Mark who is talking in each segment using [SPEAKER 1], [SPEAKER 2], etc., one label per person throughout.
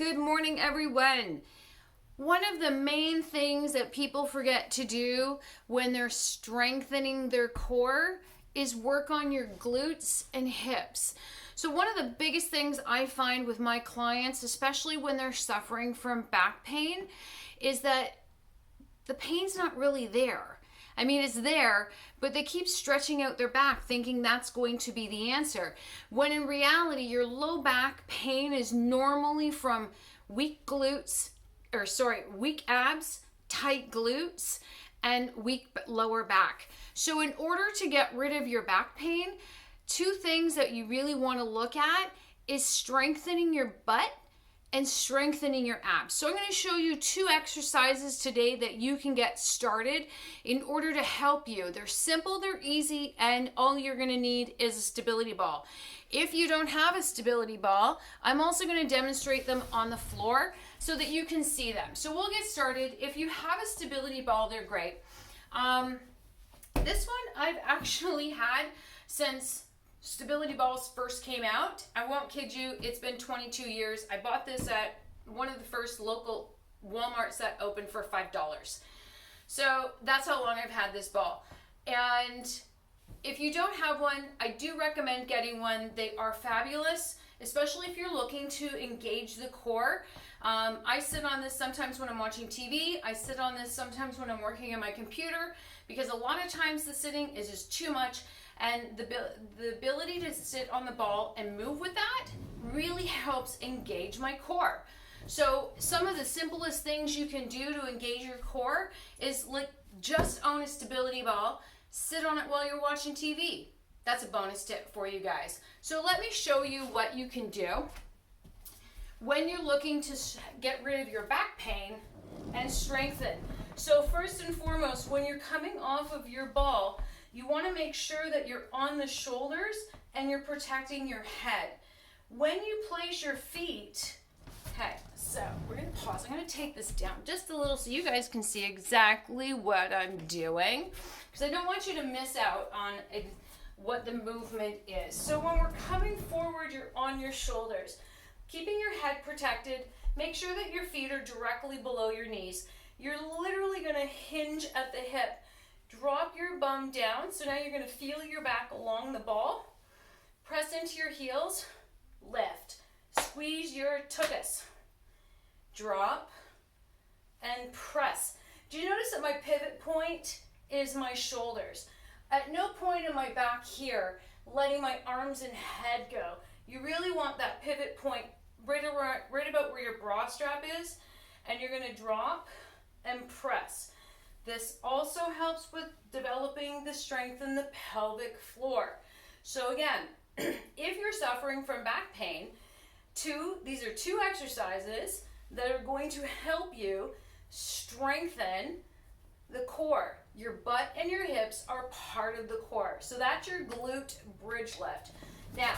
[SPEAKER 1] Good morning, everyone. One of the main things that people forget to do when they're strengthening their core is work on your glutes and hips. So one of the biggest things I find with my clients, especially when they're suffering from back pain, is that the pain's not really there. I mean, it's there, but they keep stretching out their back thinking that's going to be the answer. When in reality, your low back pain is normally from weak abs, tight glutes, and weak lower back. So in order to get rid of your back pain, two things that you really want to look at is strengthening your butt and strengthening your abs. So I'm going to show you two exercises today that you can get started in order to help you. They're simple, they're easy, and all you're going to need is a stability ball. If you don't have a stability ball, I'm also going to demonstrate them on the floor so that you can see them. So we'll get started. If you have a stability ball, they're great. This one I've actually had since stability balls first came out. I won't kid you, it's been 22 years. I bought this at one of the first local Walmarts that opened for $5. So that's how long I've had this ball. And if you don't have one, I do recommend getting one. They are fabulous, especially if you're looking to engage the core. I sit on this sometimes when I'm watching TV. I sit on this sometimes when I'm working on my computer, because a lot of times the sitting is just too much. And the ability to sit on the ball and move with that really helps engage my core. So some of the simplest things you can do to engage your core is like just own a stability ball, sit on it while you're watching TV. That's a bonus tip for you guys. So let me show you what you can do when you're looking to get rid of your back pain and strengthen. So first and foremost, when you're coming off of your ball, you want to make sure that you're on the shoulders and you're protecting your head. When you place your feet, okay, so we're going to pause. I'm going to take this down just a little so you guys can see exactly what I'm doing, because I don't want you to miss out on what the movement is. So when we're coming forward, you're on your shoulders, keeping your head protected. Make sure that your feet are directly below your knees. You're literally going to hinge at the hip. Drop your bum down. So now you're going to feel your back along the ball. Press into your heels. Lift. Squeeze your tuchus. Drop and press. Do you notice that my pivot point is my shoulders? At no point in my back here letting my arms and head go. You really want that pivot point right about where your bra strap is, and you're going to drop and press. This also helps with developing the strength in the pelvic floor. So again, if you're suffering from back pain, these are two exercises that are going to help you strengthen the core. Your butt and your hips are part of the core. So that's your glute bridge lift. Now,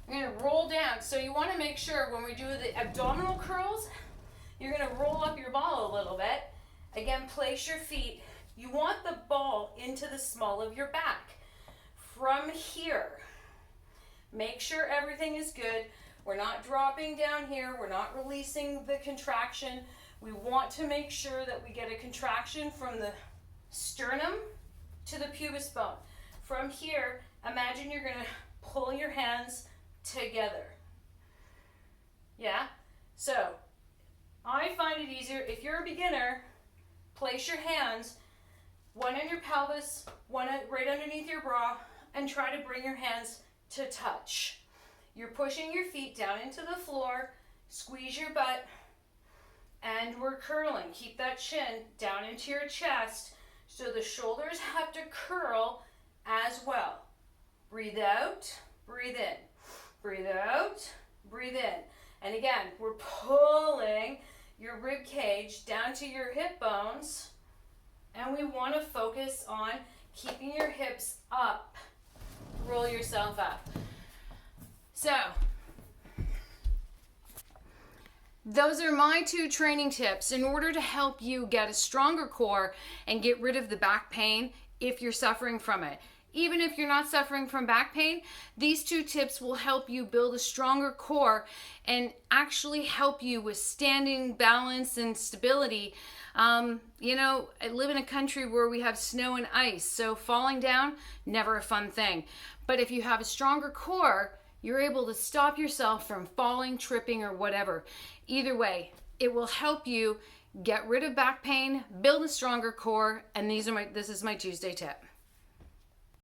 [SPEAKER 1] I'm going to roll down. So you want to make sure when we do the abdominal curls, you're going to roll up your ball a little bit. Again, place your feet. You want the ball into the small of your back. From here, make sure everything is good. We're not dropping down here. We're not releasing the contraction. We want to make sure that we get a contraction from the sternum to the pubis bone. From here, imagine you're going to pull your hands together. Yeah? So, I find it easier if you're a beginner. Place your hands, one on your pelvis, one right underneath your bra, and try to bring your hands to touch. You're pushing your feet down into the floor, squeeze your butt, and we're curling. Keep that chin down into your chest so the shoulders have to curl as well. Breathe out, breathe in. Breathe out, breathe in. And again, we're pulling your rib cage down to your hip bones, and we want to focus on keeping your hips up. Roll yourself up. So those are my two training tips in order to help you get a stronger core and get rid of the back pain if you're suffering from it. even if you're not suffering from back pain, these 2 tips will help you build a stronger core and actually help you with standing, balance, and stability. You know, I live in a country where we have snow and ice, so falling down, never a fun thing. But if you have a stronger core, you're able to stop yourself from falling, tripping, or whatever. Either way, it will help you get rid of back pain, build a stronger core, and this is my Tuesday tip.